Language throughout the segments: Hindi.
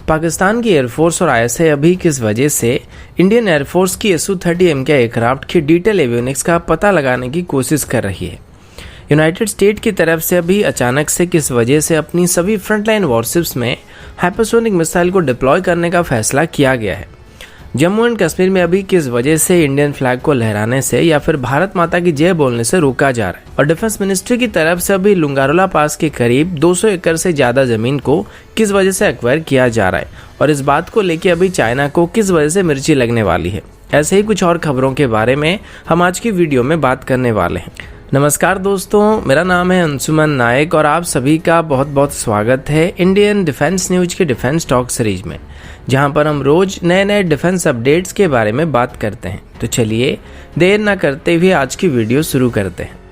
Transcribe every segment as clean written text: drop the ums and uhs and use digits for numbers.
पाकिस्तान की एयरफोर्स और आईएसआई अभी किस वजह से इंडियन एयरफोर्स की Su-30 MK एयरक्राफ्ट की डिटेल एवियोनिक्स का पता लगाने की कोशिश कर रही है। यूनाइटेड स्टेट की तरफ से अभी अचानक से किस वजह से अपनी सभी फ्रंटलाइन वॉरशिप्स में हाइपरसोनिक मिसाइल को डिप्लॉय करने का फैसला किया गया है। जम्मू एंड कश्मीर में अभी किस वजह से इंडियन फ्लैग को लहराने से या फिर भारत माता की जय बोलने से रोका जा रहा है। और डिफेंस मिनिस्ट्री की तरफ से अभी लुंगारोला पास के करीब 200 एकड़ से ज्यादा जमीन को किस वजह से एक्वायर किया जा रहा है और इस बात को लेकर अभी चाइना को किस वजह से मिर्ची लगने वाली है। ऐसे ही कुछ और खबरों के बारे में हम आज की वीडियो में बात करने वाले हैं। नमस्कार दोस्तों, मेरा नाम है अंशुमन नायक और आप सभी का बहुत बहुत स्वागत है इंडियन डिफेंस न्यूज के डिफेंस टॉक सीरीज में, जहां पर हम रोज नए नए डिफेंस अपडेट्स के बारे में बात करते हैं। तो चलिए देर ना करते हुए आज की वीडियो शुरू करते हैं।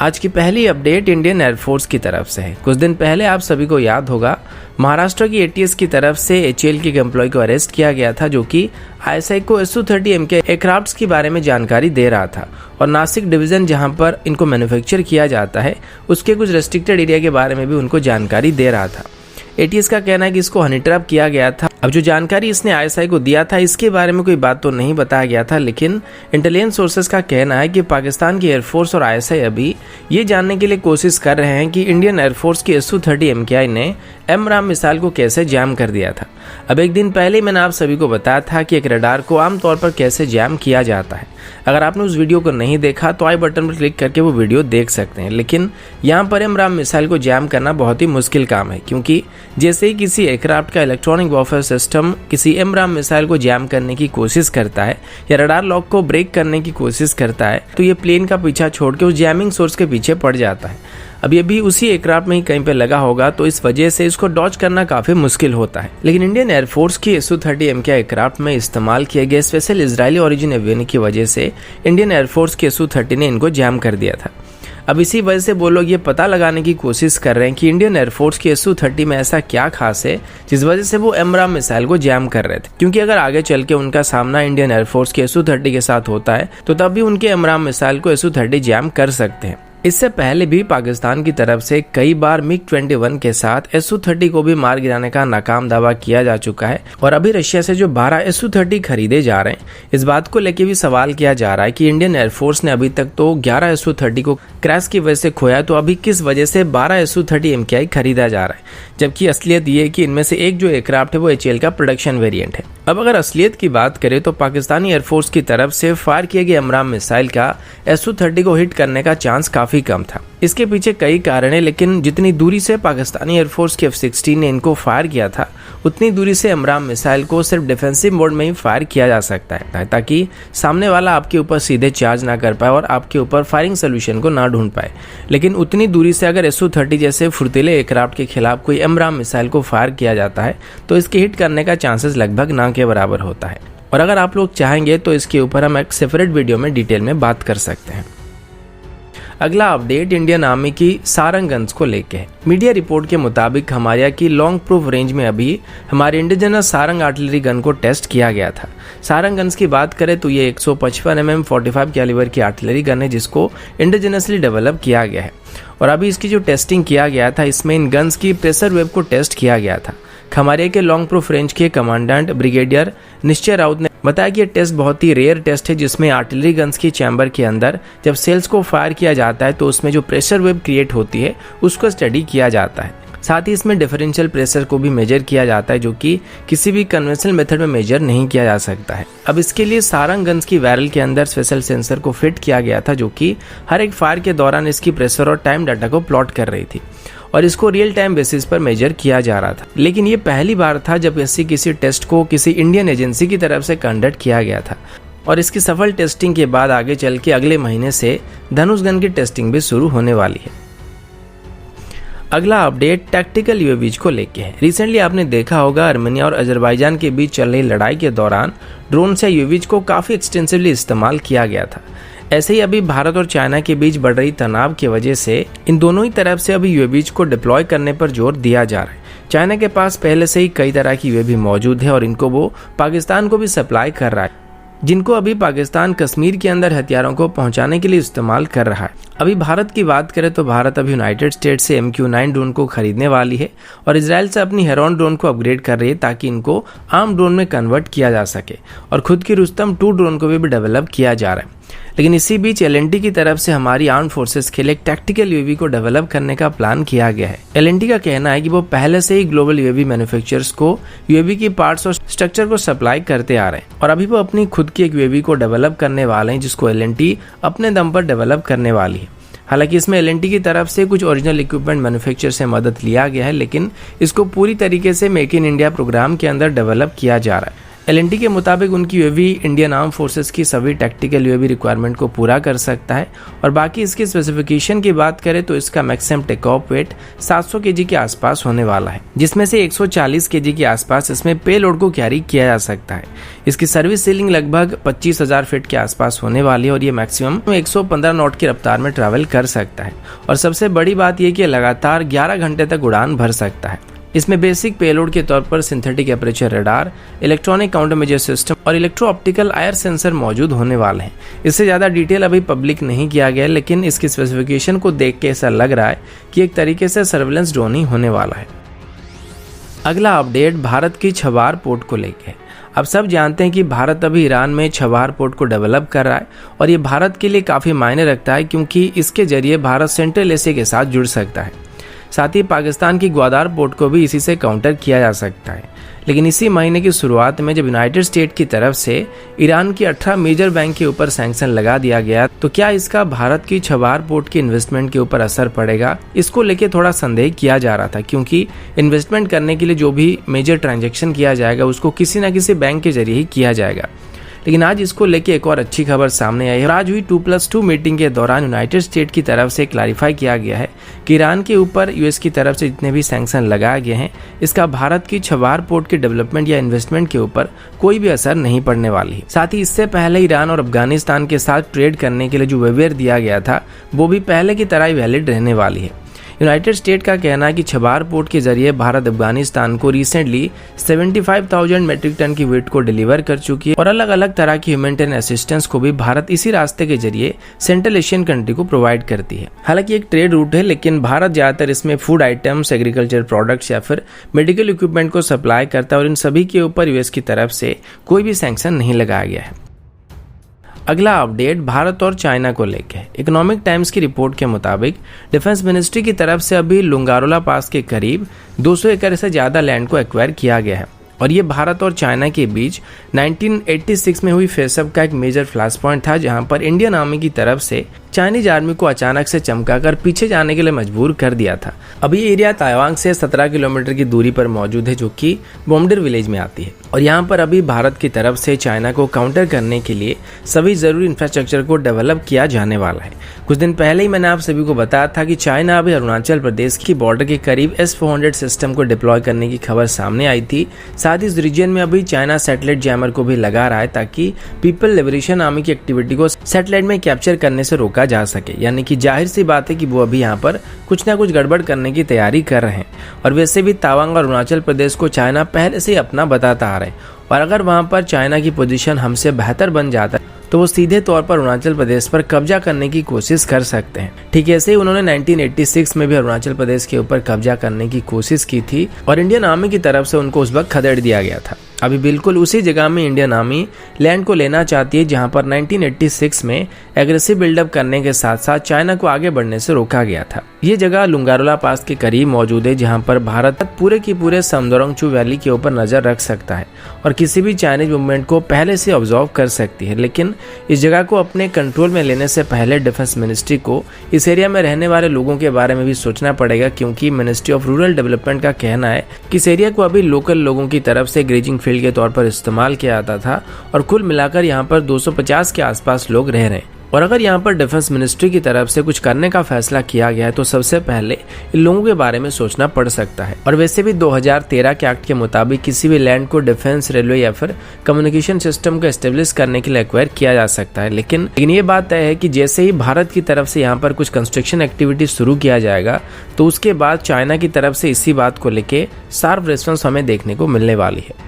आज की पहली अपडेट इंडियन एयरफोर्स की तरफ से है। कुछ दिन पहले आप सभी को याद होगा, महाराष्ट्र की ATS की तरफ से HAL के एक एम्प्लॉय को अरेस्ट किया गया था जो कि ISI को Su-30 MK एयरक्राफ्ट्स के बारे में जानकारी दे रहा था और नासिक डिवीजन जहां पर इनको मैन्युफैक्चर किया जाता है उसके कुछ रेस्ट्रिक्टेड एरिया के बारे में भी उनको जानकारी दे रहा था। ATS का कहना है कि इसको हनी ट्रैप किया गया था। अब जो जानकारी इसने ISI को दिया था इसके बारे में कोई बात तो नहीं बताया गया था, लेकिन इंटेलिजेंस सोर्सेस का कहना है कि पाकिस्तान की एयरफोर्स और ISI अभी ये जानने के लिए कोशिश कर रहे हैं कि इंडियन एयरफोर्स की Su-30 MKI ने AMRAAM मिसाइल को कैसे जैम कर दिया था। अब एक दिन पहले मैंने आप सभी को बताया था कि एक रडार को आमतौर पर कैसे जैम किया जाता है। अगर आपने उस वीडियो को नहीं देखा तो आई बटन पर क्लिक करके वो वीडियो देख सकते हैं। लेकिन यहाँ पर AMRAAM मिसाइल को जैम करना बहुत ही मुश्किल काम है, क्योंकि जैसे ही किसी एयरक्राफ्ट का इलेक्ट्रॉनिक वॉरफेयर सिस्टम किसी AMRAAM मिसाइल को जैम करने की कोशिश करता है या रडार लॉक को ब्रेक करने की कोशिश करता है तो ये प्लेन का पीछा छोड़ के उस जैमिंग सोर्स के पीछे पड़ जाता है। अब ये भी उसी एयरक्राफ्ट में ही कहीं पे लगा होगा, तो इस वजह से इसको डॉज करना काफी मुश्किल होता है। लेकिन इंडियन एयरफोर्स की Su-30 MK एयरक्राफ्ट में इस्तेमाल किए गए स्पेशल इजरायली ओरिजिन एवियोनिक की वजह से इंडियन एयरफोर्स की Su-30 ने इनको जैम कर दिया था। अब इसी वजह से वो लोग ये पता लगाने की कोशिश कर रहे हैं कि इंडियन एयरफोर्स की Su-30 में ऐसा क्या खास है जिस वजह से वो AMRAAM मिसाइल को जैम कर रहे थे। क्योंकि अगर आगे चल के उनका सामना इंडियन एयरफोर्स की Su-30 के साथ होता है तो तब भी उनके AMRAAM मिसाइल को Su-30 जैम कर सकते हैं। इससे पहले भी पाकिस्तान की तरफ से कई बार MiG-21 के साथ Su-30 को भी मार गिराने का नाकाम दावा किया जा चुका है और अभी रशिया से जो 12 Su-30 खरीदे जा रहे हैं इस बात को लेकर भी सवाल किया जा रहा है कि इंडियन एयरफोर्स ने अभी तक तो 11 Su-30 को क्रैश की वजह से खोया, तो अभी किस वजह से 12 Su-30 MKI खरीदा जा रहा है, जबकि असलियत ये है कि इनमें से एक जो एयरक्राफ्ट है वो HAL का प्रोडक्शन वेरिएंट है। अब अगर असलियत की बात करें तो पाकिस्तानी एयरफोर्स की तरफ से फायर किए गए AMRAAM मिसाइल का Su-30 को हिट करने का चांस काफी कम था। इसके पीछे कई कारण है, लेकिन जितनी दूरी से पाकिस्तानी एयरफोर्स की F-16 ने इनको फायर किया था उतनी दूरी से AMRAAM मिसाइल को सिर्फ डिफेंसिव मोड में ही फायर किया जा सकता है, ताकि सामने वाला आपके ऊपर सीधे चार्ज ना कर पाए और आपके ऊपर फायरिंग सोल्यूशन को ना ढूंढ पाए। लेकिन उतनी दूरी से अगर Su-30 जैसे फुर्तीले एयरक्राफ्ट के खिलाफ कोई AMRAAM मिसाइल को फायर किया जाता है तो इसके हिट करने का चांसेस लगभग ना के बराबर होता है। और अगर आप लोग चाहेंगे तो इसके ऊपर हम एक सेपरेट वीडियो में डिटेल में बात कर सकते हैं। अगला अपडेट इंडियन आर्मी की सारंग गन्स को लेके है। मीडिया रिपोर्ट के मुताबिक हमारे की लॉन्ग प्रूफ रेंज में अभी हमारे इंडिजिनस सारंग आर्टिलरी गन को टेस्ट किया गया था। सारंग गन्स की बात करें तो ये 155 mm 45 कैलिबर की आर्टिलरी गन है जिसको इंडिजिनसली डेवलप किया गया है और अभी इसकी जो टेस्टिंग किया गया था इसमें इन गन्स की प्रेशर वेव को टेस्ट किया गया था। खमारिया के लॉन्ग प्रूफ रेंज के कमांडेंट ब्रिगेडियर निश्चय राउत ने बताया कि यह टेस्ट बहुत ही रेयर टेस्ट है जिसमें आर्टिलरी गन्स की चैम्बर के अंदर जब सेल्स को फायर किया जाता है तो उसमें जो प्रेशर वेव क्रिएट होती है उसको स्टडी किया जाता है। साथ ही इसमें डिफरेंशियल प्रेशर को भी मेजर किया जाता है जो कि किसी भी कन्वेंशनल मेथड में मेजर नहीं किया जा सकता है। अब इसके लिए सारंग गन्स की बैरल के अंदर स्पेशल सेंसर को फिट किया गया था जो कि हर एक फायर के दौरान इसकी प्रेशर और टाइम डाटा को प्लॉट कर रही थी और इसको रियल टाइम बेसिस पर मेजर किया जा रहा था। लेकिन ये पहली बार था जब ऐसी किसी टेस्ट को किसी इंडियन एजेंसी की तरफ से कंडक्ट किया गया था और इसकी सफल टेस्टिंग के बाद आगे चल के अगले महीने से धनुष गन की टेस्टिंग भी शुरू होने वाली है। अगला अपडेट टैक्टिकल यूएवीज को लेके है। रिसेंटली आपने देखा होगा आर्मेनिया और अजरबैजान के बीच चल रही लड़ाई के दौरान ड्रोन से यूएवीज को काफी एक्सटेंसिवली इस्तेमाल किया गया था। ऐसे ही अभी भारत और चाइना के बीच बढ़ रही तनाव की वजह से इन दोनों ही तरफ से अभी यूएवीज को डिप्लॉय करने पर जोर दिया जा रहा है। चाइना के पास पहले से ही कई तरह की यूएवी मौजूद है और इनको वो पाकिस्तान को भी सप्लाई कर रहा है। जिनको अभी पाकिस्तान कश्मीर के अंदर हथियारों को पहुंचाने के लिए इस्तेमाल कर रहा है। अभी भारत की बात करें तो भारत अभी यूनाइटेड स्टेट से MQ-9 ड्रोन को खरीदने वाली है और इजराइल से अपनी हेरॉन ड्रोन को अपग्रेड कर रही है ताकि इनको आर्म ड्रोन में कन्वर्ट किया जा सके, और खुद की रुस्तम 2 ड्रोन को भी डेवलप किया जा रहा है। लेकिन इसी बीच LNT की तरफ से हमारी आर्म फोर्सेस के लिए एक टैक्टिकल UAV को डेवलप करने का प्लान किया गया है। LNT का कहना है कि वो पहले से ही ग्लोबल UAV मैन्युफैक्चरर्स को UAV की पार्ट्स और स्ट्रक्चर को सप्लाई करते आ रहे हैं और अभी वो अपनी खुद की एक UAV को डेवलप करने वाले हैं जिसको LNT अपने दम पर डेवलप करने वाली है। हालांकि इसमें LNT की तरफ से कुछ ओरिजिनल इक्विपमेंट मैन्युफैक्चर से मदद लिया गया है, लेकिन इसको पूरी तरीके से मेक इन इंडिया प्रोग्राम के अंदर डेवलप किया जा रहा है। LNT के मुताबिक उनकी UAV इंडियन आर्म फोर्सेस की सभी टैक्टिकल UAV रिक्वायरमेंट को पूरा कर सकता है और बाकी इसकी स्पेसिफिकेशन की बात करें तो इसका maximum take off weight 700 kg के आसपास होने वाला है, जिसमें से 140 kg के आसपास इसमें पेलोड को कैरी किया जा सकता है। इसकी सर्विस सीलिंग लगभग 25,000 फीट के आसपास होने वाली है और ये मैक्सिमम 115 नॉट की रफ्तार में ट्रैवल कर सकता है और सबसे बड़ी बात यह कि लगातार 11 घंटे तक उड़ान भर सकता है। इसमें बेसिक पेलोड के तौर पर synthetic aperture radar, electronic counter measure system और इलेक्ट्रो ऑप्टिकल आयर सेंसर मौजूद होने वाले हैं। इससे ज़्यादा डिटेल अभी पब्लिक नहीं किया गया, लेकिन इसकी स्पेसिफिकेशन को देख के ऐसा लग रहा है कि एक तरीके से सर्वेलेंस ड्रोन ही होने वाला है। अगला अपडेट भारत की छबार पोर्ट को लेकर। अब सब जानते हैं कि भारत अभी ईरान में छबार पोर्ट को डेवलप कर रहा है और ये भारत के लिए काफ़ी मायने रखता है क्योंकि इसके जरिए भारत सेंट्रल एशिया के साथ जुड़ सकता है। साथ ही पाकिस्तान की ग्वादार पोर्ट को भी इसी से काउंटर किया जा सकता है। लेकिन इसी महीने की शुरुआत में जब यूनाइटेड स्टेट की तरफ से ईरान की 18 मेजर बैंक के ऊपर सैंक्शन लगा दिया गया, तो क्या इसका भारत की छबार पोर्ट की इन्वेस्टमेंट के ऊपर असर पड़ेगा, इसको लेके थोड़ा संदेह किया जा रहा था क्योंकि इन्वेस्टमेंट करने के लिए जो भी मेजर ट्रांजैक्शन किया जाएगा उसको किसी न किसी बैंक के जरिए ही किया जाएगा। लेकिन आज इसको लेके एक और अच्छी खबर सामने आई है। आज हुई 2+2 मीटिंग के दौरान यूनाइटेड स्टेट की तरफ से क्लैरिफाई किया गया है कि ईरान के ऊपर US की तरफ से जितने भी सैंक्शन लगाए गए हैं इसका भारत की छबार पोर्ट के डेवलपमेंट या इन्वेस्टमेंट के ऊपर कोई भी असर नहीं पड़ने वाली है। साथ ही इससे पहले ईरान और अफगानिस्तान के साथ ट्रेड करने के लिए जो वेवेयर दिया गया था वो भी पहले की तरह ही वैलिड रहने वाली है। यूनाइटेड स्टेट का कहना है कि छबार पोर्ट के जरिए भारत अफगानिस्तान को रिसेंटली 75,000 मेट्रिक टन की वेट को डिलीवर कर चुकी है और अलग अलग तरह की ह्यूमैनिटेरियन असिस्टेंस को भी भारत इसी रास्ते के जरिए सेंट्रल एशियन कंट्री को प्रोवाइड करती है। हालांकि एक ट्रेड रूट है, लेकिन भारत ज्यादातर इसमें फूड आइटम्स, एग्रीकल्चर प्रोडक्ट्स या फिर मेडिकल इक्विपमेंट को सप्लाई करता है और इन सभी के ऊपर US की तरफ से कोई भी सैंक्शन नहीं लगाया गया है। अगला अपडेट भारत और चाइना को लेकर। इकोनॉमिक टाइम्स की रिपोर्ट के मुताबिक डिफेंस मिनिस्ट्री की तरफ से अभी लुंगारोला पास के करीब 200 एकड़ से ज़्यादा लैंड को एक्वायर किया गया है और ये भारत और चाइना के बीच 1986 में हुई फेसअप का एक मेजर फ्लैश पॉइंट था, जहां पर इंडियन आर्मी की तरफ से चाइनीज आर्मी को अचानक से चमकाकर पीछे जाने के लिए मजबूर कर दिया था। अभी ये एरिया ताइवान से 17 किलोमीटर की दूरी पर मौजूद है, जो कि बोमडिर विलेज में आती है और यहाँ पर अभी भारत की तरफ से चाइना को काउंटर करने के लिए सभी जरूरी इंफ्रास्ट्रक्चर को डेवलप किया जाने वाला है। कुछ दिन पहले ही मैंने आप सभी को बताया था कि चाइना अभी अरुणाचल प्रदेश की बॉर्डर के करीब S-400 सिस्टम को डिप्लॉय करने की खबर सामने आई थी। साथ ही इस रीजन में अभी चाइना सैटेलाइट जैमर को भी लगा रहा है ताकि पीपल लिबरेशन आर्मी की एक्टिविटी को सैटेलाइट में कैप्चर करने से रोका जा सके। यानी कि जाहिर सी बात है कि वो अभी यहाँ पर कुछ ना कुछ गड़बड़ करने की तैयारी कर रहे हैं और वैसे भी तवांग और अरुणाचल प्रदेश को चाइना पहले से ही अपना बताता आ रहा है और अगर वहाँ पर चाइना की पोजीशन हमसे बेहतर बन जाता है तो वो सीधे तौर पर अरुणाचल प्रदेश पर कब्जा करने की कोशिश कर सकते हैं। ठीक ऐसे ही उन्होंने 1986 में भी अरुणाचल प्रदेश के ऊपर कब्जा करने की कोशिश की थी और इंडियन आर्मी की तरफ से उनको उस वक्त खदेड़ दिया गया था। अभी बिल्कुल उसी जगह में इंडियन आर्मी लैंड को लेना चाहती है जहां पर 1986 में एग्रेसिव बिल्डअप करने के साथ साथ चाइना को आगे बढ़ने से रोका गया था। ये जगह लुंगारोला पास के करीब मौजूद है जहां पर भारत पूरे की पूरे समदोरंगचू वैली के ऊपर नजर रख सकता है और किसी भी चाइनीज मूवमेंट को पहले से ऑब्जर्व कर सकती है। लेकिन इस जगह को अपने कंट्रोल में लेने से पहले डिफेंस मिनिस्ट्री को इस एरिया में रहने वाले लोगों के बारे में भी सोचना पड़ेगा, क्योंकि मिनिस्ट्री ऑफ रूरल डेवलपमेंट का कहना है कि इस एरिया को अभी लोकल लोगों की तरफ से ग्रेजिंग फील्ड के तौर पर इस्तेमाल किया जाता था और कुल मिलाकर यहाँ पर 250 के आसपास लोग रह रहे हैं। और अगर यहाँ पर डिफेंस मिनिस्ट्री की तरफ से कुछ करने का फैसला किया गया है तो सबसे पहले इन लोगों के बारे में सोचना पड़ सकता है। और वैसे भी 2013 के एक्ट के मुताबिक किसी भी लैंड को डिफेंस, रेलवे या फिर कम्युनिकेशन सिस्टम को एस्टेब्लिश करने के लिए एक्वायर किया जा सकता है। लेकिन ये बात तय है कि जैसे ही भारत की तरफ से यहाँ पर कुछ कंस्ट्रक्शन एक्टिविटी शुरू किया जाएगा तो उसके बाद चाइना की तरफ से इसी बात को लेके शार्प रिस्पॉन्स हमें देखने को मिलने वाली है।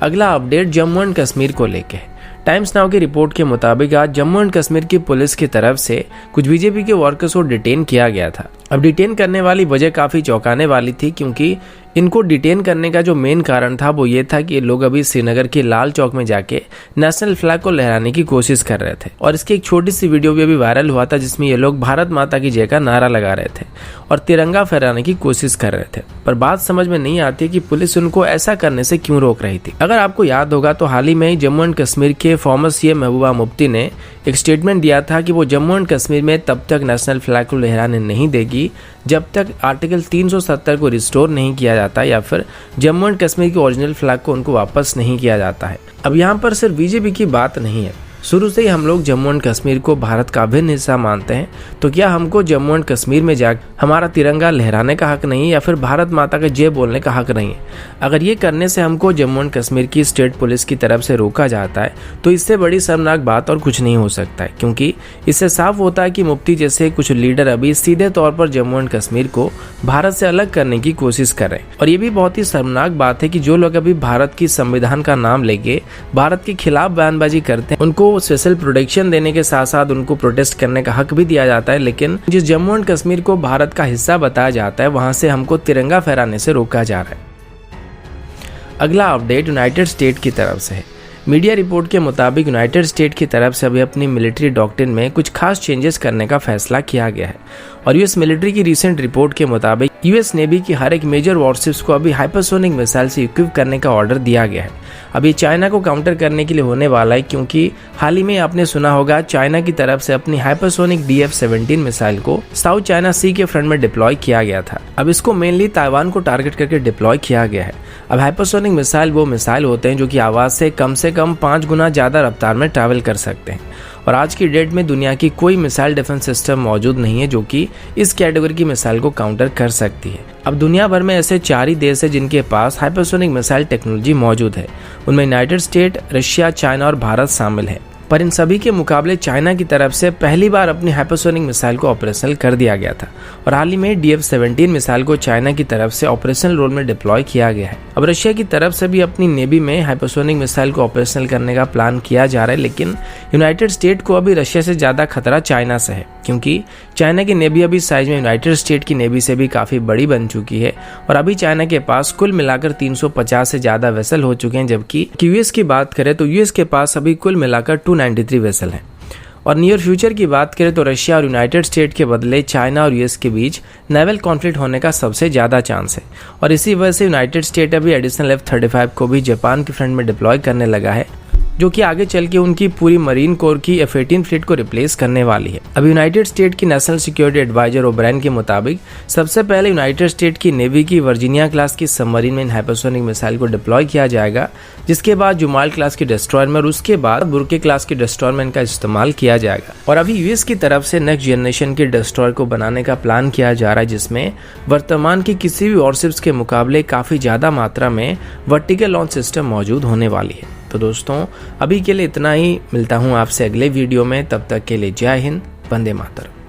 अगला अपडेट जम्मू एंड कश्मीर को लेके। टाइम्स नाउ की रिपोर्ट के मुताबिक आज जम्मू एंड कश्मीर की पुलिस की तरफ से कुछ बीजेपी के वर्कर्स को डिटेन किया गया था। अब डिटेन करने वाली वजह काफ़ी चौंकाने वाली थी, क्योंकि इनको डिटेन करने का जो मेन कारण था वो ये था कि ये लोग अभी श्रीनगर के लाल चौक में जाके नेशनल फ्लैग को लहराने की कोशिश कर रहे थे। और इसकी एक छोटी सी वीडियो भी अभी वायरल हुआ था, जिसमें ये लोग भारत माता की जय का नारा लगा रहे थे और तिरंगा फहराने की कोशिश कर रहे थे। पर बात समझ में नहीं आती कि पुलिस उनको ऐसा करने से क्यों रोक रही थी। अगर आपको याद होगा तो हाल ही में जम्मू एंड कश्मीर के फॉर्मर सीएम महबूबा मुफ्ती ने एक स्टेटमेंट दिया था कि वो जम्मू एंड कश्मीर में तब तक नेशनल फ्लैग को लहराने नहीं देगी जब तक आर्टिकल 370 को रिस्टोर नहीं किया जाता या फिर जम्मू एंड कश्मीर के ओरिजिनल फ्लैग को उनको वापस नहीं किया जाता है। अब यहाँ पर सिर्फ बीजेपी की बात नहीं है, शुरू से ही हम लोग जम्मू एंड कश्मीर को भारत का अभिन्न हिस्सा मानते हैं। तो क्या हमको जम्मू एंड कश्मीर में जाकर हमारा तिरंगा लहराने का हक नहीं है या फिर भारत माता का जय बोलने का हक नहीं है? अगर ये करने से हमको जम्मू एंड कश्मीर की स्टेट पुलिस की तरफ से रोका जाता है तो इससे बड़ी शर्मनाक बात और कुछ नहीं हो सकता है, क्योंकि इससे साफ होता है कि मुफ्ती जैसे कुछ लीडर अभी सीधे तौर पर जम्मू एंड कश्मीर को भारत से अलग करने की कोशिश कर रहे हैं। और ये भी बहुत ही शर्मनाक बात है कि जो लोग अभी भारत की संविधान का नाम लेके भारत के खिलाफ बयानबाजी करते हैं, उनको स्पेशल प्रोटेक्शन देने के साथ साथ उनको प्रोटेस्ट करने का हक भी दिया जाता है, लेकिन जिस जम्मू एंड कश्मीर को भारत का हिस्सा बताया जाता है वहां से हमको तिरंगा फहराने से रोका जा रहा है। अगला अपडेट यूनाइटेड स्टेट की तरफ से है। मीडिया रिपोर्ट के मुताबिक यूनाइटेड स्टेट की तरफ से अभी अपनी मिलिट्री डॉक्ट्रिन में कुछ खास चेंजेस करने का फैसला किया गया है। और यूएस मिलिट्री की रीसेंट रिपोर्ट के मुताबिक यूएस नेवी की हर एक मेजर वॉरशिप्स को अभी हाइपरसोनिक मिसाइल से इक्विप करने का ऑर्डर दिया गया है। अब ये चाइना को काउंटर करने के लिए होने वाला है, क्योंकि हाल ही में आपने सुना होगा चाइना की तरफ से अपनी हाइपरसोनिक DF-17 मिसाइल को साउथ चाइना सी के फ्रंट में डिप्लॉय किया गया था। अब इसको मेनली ताइवान को टारगेट करके डिप्लॉय किया गया है। अब हाइपरसोनिक मिसाइल वो मिसाइल होते हैं जो कि आवाज से कम 5 गुना ज्यादा रफ्तार में ट्रैवल कर सकते हैं। और आज की डेट में दुनिया की कोई मिसाइल डिफेंस सिस्टम मौजूद नहीं है जो कि इस कैटेगरी की मिसाइल को काउंटर कर सकती है। अब दुनिया भर में ऐसे 4 ही देश है जिनके पास हाइपरसोनिक मिसाइल टेक्नोलॉजी मौजूद है। उनमें यूनाइटेड स्टेट, रशिया, चाइना और भारत शामिल है। पर इन सभी के मुकाबले चाइना की तरफ से पहली बार अपनी हाइपरसोनिक मिसाइल को ऑपरेशनल कर दिया गया था। और हाल ही में DF-17 मिसाइल को चाइना की तरफ से ऑपरेशनल रोल में डिप्लॉय किया गया है। अब रशिया की तरफ से भी अपनी नेवी में हाइपरसोनिक मिसाइल को ऑपरेशनल करने का प्लान किया जा रहा है, लेकिन यूनाइटेड स्टेट को अभी रशिया से ज्यादा खतरा चाइना से है, क्योंकि चाइना की नेवी अभी साइज में यूनाइटेड स्टेट की नेवी से भी काफी बड़ी बन चुकी है। और अभी चाइना के पास कुल मिलाकर 350 से ज्यादा वेसल हो चुके हैं, जबकि यूएस की बात करें तो यूएस के पास अभी कुल मिलाकर 293 वेसल हैं। और नियर फ्यूचर की बात करें तो रशिया और यूनाइटेड स्टेट के बदले चाइना और यूएस के बीच नेवल कॉन्फ्लिक्ट होने का सबसे ज्यादा चांस है। और इसी वजह से यूनाइटेड स्टेट अभी एडिशनल F-35 को भी जापान के फ्रंट में डिप्लॉय करने लगा है, जो कि आगे चल के उनकी पूरी मरीन कोर की F-18 फ्लीट को रिप्लेस करने वाली है। अब यूनाइटेड स्टेट की नेशनल सिक्योरिटी एडवाइजर ओब्रायन के मुताबिक सबसे पहले यूनाइटेड स्टेट की नेवी की वर्जीनिया क्लास की सबमरीन में हाइपरसोनिक मिसाइल को डिप्लॉय किया जाएगा, जिसके बाद जुमाल क्लास की डिस्ट्रॉयर में और उसके बाद बुरके क्लास की डिस्ट्रॉयर में इनका इस्तेमाल किया जाएगा। और अभी यूएस की तरफ से नेक्स्ट जनरेशन के डिस्ट्रॉयर को बनाने का प्लान किया जा रहा है, जिसमें वर्तमान की किसी भी वॉरशिप्स के मुकाबले काफी ज्यादा मात्रा में वर्टिकल लॉन्च सिस्टम मौजूद होने वाली है। तो दोस्तों अभी के लिए इतना ही, मिलता हूँ आपसे अगले वीडियो में, तब तक के लिए जय हिंद, वंदे मातरम।